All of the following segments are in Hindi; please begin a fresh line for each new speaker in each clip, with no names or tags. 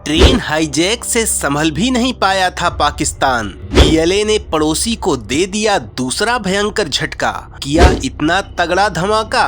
ट्रेन हाईजैक से संभल भी नहीं पाया था पाकिस्तान। पीएलए ने पड़ोसी को दे दिया दूसरा भयंकर झटका। किया इतना तगड़ा धमाका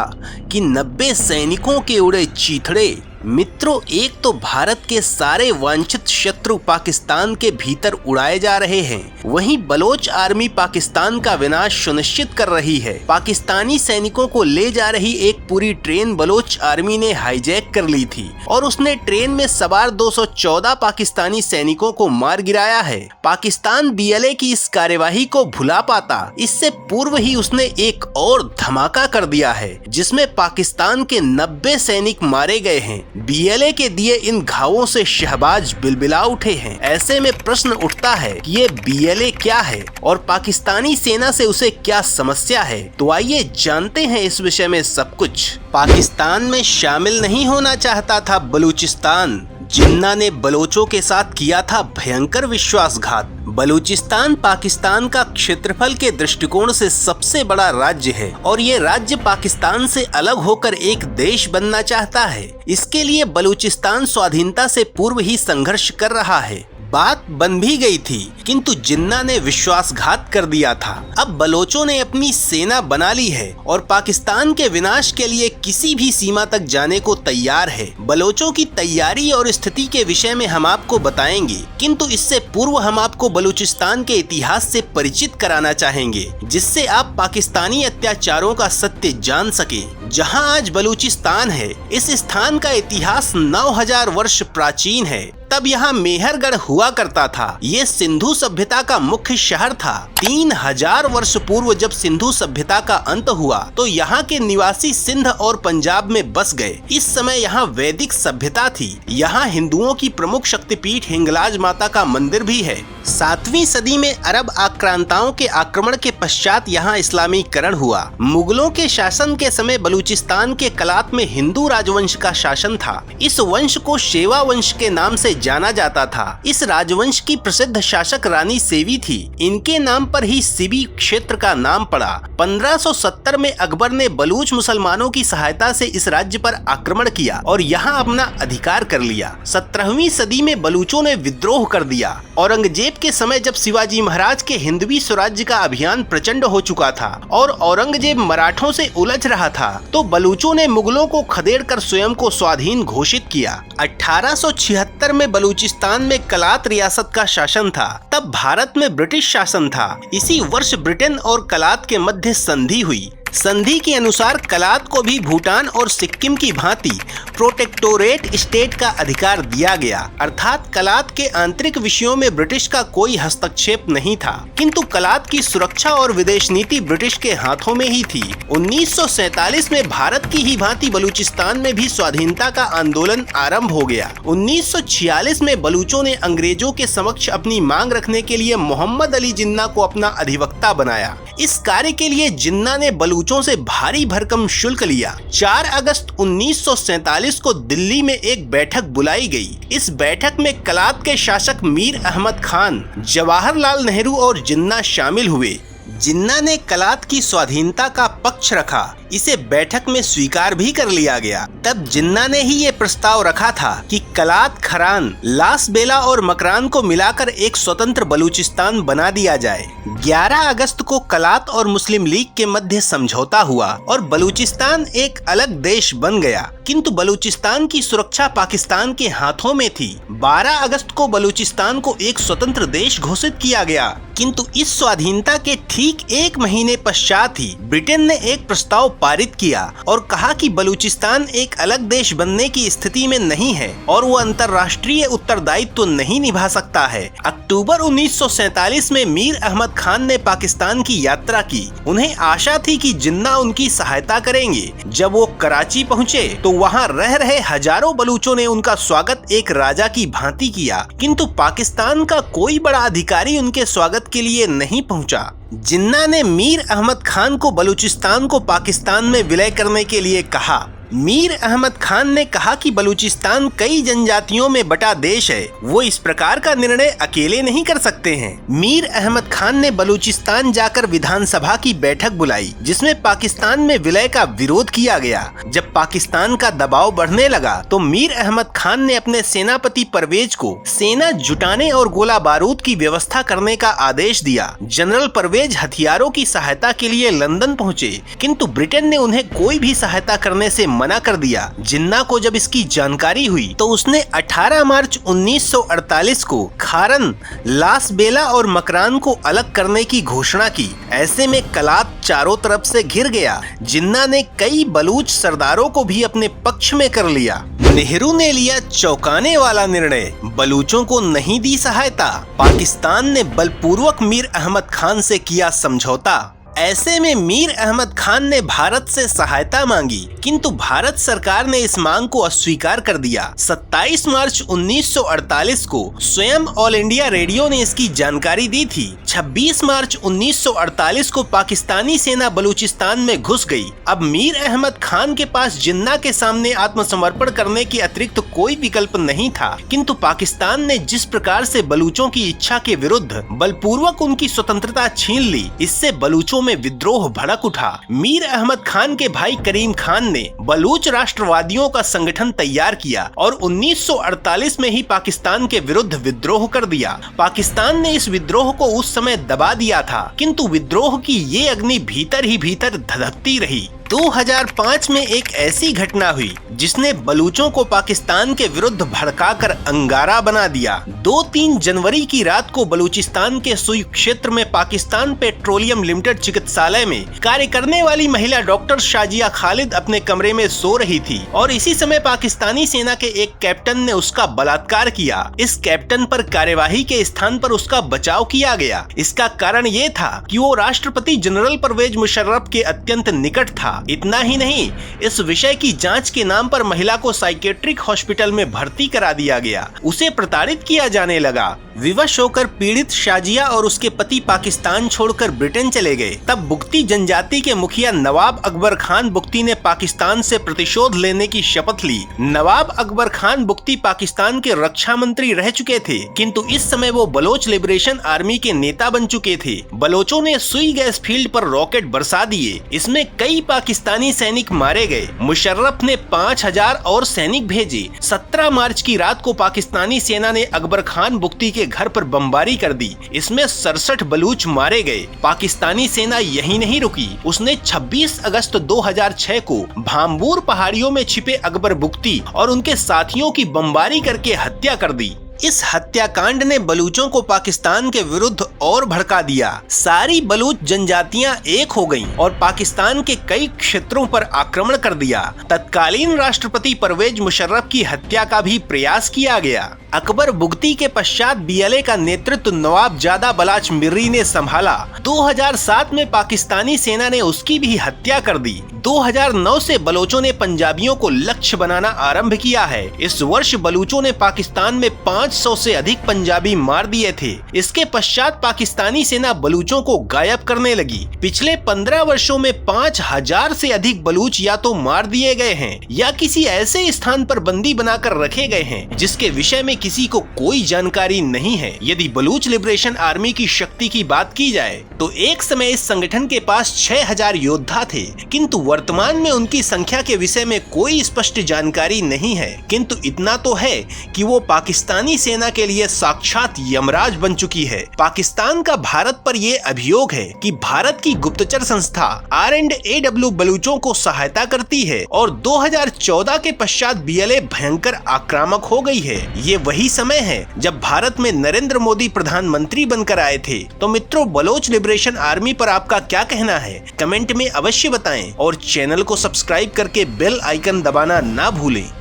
कि 90 सैनिकों के उड़े चीथड़े। मित्रों, एक तो भारत के सारे वांछित शत्रु पाकिस्तान के भीतर उड़ाए जा रहे हैं, वहीं बलोच आर्मी पाकिस्तान का विनाश सुनिश्चित कर रही है। पाकिस्तानी सैनिकों को ले जा रही एक पूरी ट्रेन बलोच आर्मी ने हाईजैक कर ली थी और उसने ट्रेन में सवार 214 पाकिस्तानी सैनिकों को मार गिराया है। पाकिस्तान बीएलए की इस कार्यवाही को भुला पाता, इससे पूर्व ही उसने एक और धमाका कर दिया है जिसमें पाकिस्तान के 90 सैनिक मारे गए हैं। बीएलए के दिए इन घावों से शहबाज बिलबिला उठे हैं। ऐसे में प्रश्न उठता है कि ये बीएलए क्या है और पाकिस्तानी सेना से उसे क्या समस्या है। तो आइए जानते हैं इस विषय में सब कुछ। पाकिस्तान में शामिल नहीं होना चाहता था बलूचिस्तान। जिन्ना ने बलोचों के साथ किया था भयंकर विश्वासघात। बलूचिस्तान पाकिस्तान का क्षेत्रफल के दृष्टिकोण से सबसे बड़ा राज्य है और ये राज्य पाकिस्तान से अलग होकर एक देश बनना चाहता है। इसके लिए बलूचिस्तान स्वाधीनता से पूर्व ही संघर्ष कर रहा है। बात बन भी गई थी, किंतु जिन्ना ने विश्वासघात कर दिया था। अब बलोचों ने अपनी सेना बना ली है और पाकिस्तान के विनाश के लिए किसी भी सीमा तक जाने को तैयार है। बलोचों की तैयारी और स्थिति के विषय में हम आपको बताएंगे, किंतु इससे पूर्व हम आपको बलूचिस्तान के इतिहास से परिचित कराना चाहेंगे, जिससे आप पाकिस्तानी अत्याचारों का सत्य जान सकें। जहां आज बलूचिस्तान है, इस स्थान का इतिहास 9000 वर्ष प्राचीन है। तब यहाँ मेहरगढ़ हुआ करता था। ये सिंधु सभ्यता का मुख्य शहर था। 3000 वर्ष पूर्व जब सिंधु सभ्यता का अंत हुआ तो यहाँ के निवासी सिंध और पंजाब में बस गए। इस समय यहाँ वैदिक सभ्यता थी। यहाँ हिंदुओं की प्रमुख शक्तिपीठ हिंगलाज माता का मंदिर भी है। 7वीं सदी में अरब आक्रांताओं के आक्रमण के पश्चात यहाँ इस्लामीकरण हुआ। मुगलों के शासन के समय बलूचिस्तान के कलात में हिंदू राजवंश का शासन था। इस वंश को शेवा वंश के नाम से जाना जाता था। इस राजवंश की प्रसिद्ध शासक रानी सेवी थी। इनके नाम पर ही सिबी क्षेत्र का नाम पड़ा। 1570 में अकबर ने बलूच मुसलमानों की सहायता से इस राज्य पर आक्रमण किया और यहाँ अपना अधिकार कर लिया। 17वीं सदी में बलूचों ने विद्रोह कर दिया। औरंगजेब के समय जब शिवाजी महाराज के हिंदवी स्वराज्य का अभियान प्रचंड हो चुका था और औरंगजेब मराठों से उलझ रहा था, तो बलूचों ने मुगलों को खदेड़कर स्वयं को स्वाधीन घोषित किया। 1876 में बलूचिस्तान में कलात रियासत का शासन था। तब भारत में ब्रिटिश शासन था। इसी वर्ष ब्रिटेन और कलात के मध्य संधि हुई। संधि के अनुसार कलात को भी भूटान और सिक्किम की भांति प्रोटेक्टोरेट स्टेट का अधिकार दिया गया, अर्थात कलात के आंतरिक विषयों में ब्रिटिश का कोई हस्तक्षेप नहीं था। किंतु कलात की सुरक्षा और विदेश नीति ब्रिटिश के हाथों में ही थी। 1947 में भारत की ही भांति बलूचिस्तान में भी स्वाधीनता का आंदोलन आरंभ हो गया। 1946 में बलूचों ने अंग्रेजों के समक्ष अपनी मांग रखने के लिए मोहम्मद अली जिन्ना को अपना अधिवक्ता बनाया। इस कार्य के लिए जिन्ना ने बलूचों से भारी भरकम शुल्क लिया। 4 अगस्त 1947 को दिल्ली में एक बैठक बुलाई गई। इस बैठक में कलात के शासक मीर अहमद खान, जवाहरलाल नेहरू और जिन्ना शामिल हुए। जिन्ना ने कलात की स्वाधीनता का पक्ष रखा। इसे बैठक में स्वीकार भी कर लिया गया। तब जिन्ना ने ही ये प्रस्ताव रखा था कि कलात, खरान, लास बेला और मकरान को मिलाकर एक स्वतंत्र बलूचिस्तान बना दिया जाए। 11 अगस्त को कलात और मुस्लिम लीग के मध्य समझौता हुआ और बलूचिस्तान एक अलग देश बन गया। किंतु बलूचिस्तान की सुरक्षा पाकिस्तान के हाथों में थी। 12 अगस्त को बलूचिस्तान को एक स्वतंत्र देश घोषित किया गया। किंतु इस स्वाधीनता के ठीक 1 महीने पश्चात ही ब्रिटेन ने एक प्रस्ताव पारित किया और कहा कि बलूचिस्तान एक अलग देश बनने की स्थिति में नहीं है और वो अंतर्राष्ट्रीय उत्तरदायित्व नहीं निभा सकता है। अक्टूबर 1947 में मीर अहमद खान ने पाकिस्तान की यात्रा की। उन्हें आशा थी कि जिन्ना उनकी सहायता करेंगे। जब वो कराची पहुँचे तो वहाँ रह रहे हजारों बलूचों ने उनका स्वागत एक राजा की भांति किया, किंतु पाकिस्तान का कोई बड़ा अधिकारी उनके स्वागत के लिए नहीं पहुँचा। जिन्ना ने मीर अहमद खान को बलूचिस्तान को पाकिस्तान में विलय करने के लिए कहा। मीर अहमद खान ने कहा कि बलूचिस्तान कई जनजातियों में बटा देश है, वो इस प्रकार का निर्णय अकेले नहीं कर सकते हैं। मीर अहमद खान ने बलूचिस्तान जाकर विधानसभा की बैठक बुलाई, जिसमें पाकिस्तान में विलय का विरोध किया गया। जब पाकिस्तान का दबाव बढ़ने लगा तो मीर अहमद खान ने अपने सेनापति परवेज को सेना जुटाने और गोला बारूद की व्यवस्था करने का आदेश दिया। जनरल परवेज हथियारों की सहायता के लिए लंदन पहुँचे, किंतु ब्रिटेन ने उन्हें कोई भी सहायता करने से मना कर दिया। जिन्ना को जब इसकी जानकारी हुई तो उसने 18 मार्च 1948 को खारन, लास बेला और मकरान को अलग करने की घोषणा की। ऐसे में कलात चारों तरफ से घिर गया। जिन्ना ने कई बलूच सरदारों को भी अपने पक्ष में कर लिया। नेहरू ने लिया चौंकाने वाला निर्णय, बलूचों को नहीं दी सहायता। पाकिस्तान ने बलपूर्वक मीर अहमद खान से किया समझौता। ऐसे में मीर अहमद खान ने भारत से सहायता मांगी, किंतु भारत सरकार ने इस मांग को अस्वीकार कर दिया। 27 मार्च 1948 को स्वयं ऑल इंडिया रेडियो ने इसकी जानकारी दी थी। 26 मार्च 1948 को पाकिस्तानी सेना बलूचिस्तान में घुस गई। अब मीर अहमद खान के पास जिन्ना के सामने आत्मसमर्पण करने के अतिरिक्त कोई विकल्प नहीं था, किंतु पाकिस्तान ने जिस प्रकार से बलूचों की इच्छा के विरुद्ध बलपूर्वक उनकी स्वतंत्रता छीन ली, इससे बलूचों में विद्रोह भड़क उठा। मीर अहमद खान के भाई करीम खान ने बलूच राष्ट्रवादियों का संगठन तैयार किया और 1948 में ही पाकिस्तान के विरुद्ध विद्रोह कर दिया। पाकिस्तान ने इस विद्रोह को उस समय दबा दिया था, किंतु विद्रोह की ये अग्नि भीतर ही भीतर धधकती रही। 2005 में एक ऐसी घटना हुई जिसने बलूचों को पाकिस्तान के विरुद्ध भड़काकर अंगारा बना दिया। 2-3 जनवरी की रात को बलूचिस्तान के सुई क्षेत्र में पाकिस्तान पेट्रोलियम लिमिटेड चिकित्सालय में कार्य करने वाली महिला डॉक्टर शाजिया खालिद अपने कमरे में सो रही थी और इसी समय पाकिस्तानी सेना के एक कैप्टन ने उसका बलात्कार किया। इस कैप्टन पर कार्यवाही के स्थान पर उसका बचाव किया गया। इसका कारण ये था कि वो राष्ट्रपति जनरल परवेज मुशर्रफ के अत्यंत निकट था। इतना ही नहीं, इस विषय की जांच के नाम पर महिला को साइकेट्रिक हॉस्पिटल में भर्ती करा दिया गया। उसे प्रताड़ित किया जाने लगा। विवश होकर पीड़ित शाजिया और उसके पति पाकिस्तान छोड़कर ब्रिटेन चले गए। तब बुगती जनजाति के मुखिया नवाब अकबर खान बुगती ने पाकिस्तान से प्रतिशोध लेने की शपथ ली। नवाब अकबर खान बुगती पाकिस्तान के रक्षा मंत्री रह चुके थे, किंतु इस समय वो बलोच लिबरेशन आर्मी के नेता बन चुके थे। बलोचों ने सुई गैस फील्ड पर रॉकेट बरसा दिए। इसमें कई पाकिस्तानी सैनिक मारे गए। मुशर्रफ ने 5000 और सैनिक भेजे। 17 मार्च की रात को पाकिस्तानी सेना ने अकबर खान बुगती के घर पर बमबारी कर दी। इसमें 67 बलूच मारे गए। पाकिस्तानी सेना यहीं नहीं रुकी, उसने 26 अगस्त 2006 को भाम्बूर पहाड़ियों में छिपे अकबर बुगती और उनके साथियों की बमबारी करके हत्या कर दी। इस हत्याकांड ने बलूचों को पाकिस्तान के विरुद्ध और भड़का दिया। सारी बलूच जनजातियां एक हो गईं और पाकिस्तान के कई क्षेत्रों पर आक्रमण कर दिया। तत्कालीन राष्ट्रपति परवेज मुशर्रफ की हत्या का भी प्रयास किया गया। अकबर बुगती के पश्चात बीएलए का नेतृत्व नवाब जादा बलाच मिर्री ने संभाला। 2007 में पाकिस्तानी सेना ने उसकी भी हत्या कर दी। 2009 से बलोचों ने पंजाबियों को लक्ष्य बनाना आरंभ किया है। इस वर्ष बलूचों ने पाकिस्तान में 500 से अधिक पंजाबी मार दिए थे। इसके पश्चात पाकिस्तानी सेना बलूचों को गायब करने लगी। पिछले 15 वर्षों में 5000 से अधिक बलूच या तो मार दिए गए हैं या किसी ऐसे स्थान पर बंदी बनाकर रखे गए हैं जिसके विषय में किसी को कोई जानकारी नहीं है। यदि बलूच लिबरेशन आर्मी की शक्ति की बात की जाए तो एक समय इस संगठन के पास 6000 योद्धा थे, किंतु वर्तमान में उनकी संख्या के विषय में कोई स्पष्ट जानकारी नहीं है। किंतु इतना तो है कि वो पाकिस्तानी सेना के लिए साक्षात यमराज बन चुकी है। पाकिस्तान का भारत पर ये अभियोग है कि भारत की गुप्तचर संस्था R&AW बलूचों को सहायता करती है और 2014 के पश्चात बीएलए भयंकर आक्रामक हो गई है। ये वही समय है जब भारत में नरेंद्र मोदी प्रधानमंत्री बनकर आए थे। तो मित्रों, बलोच लिबरेशन आर्मी पर आपका क्या कहना है? कमेंट में अवश्य बताएं और चैनल को सब्सक्राइब करके बेल आइकन दबाना ना भूलें।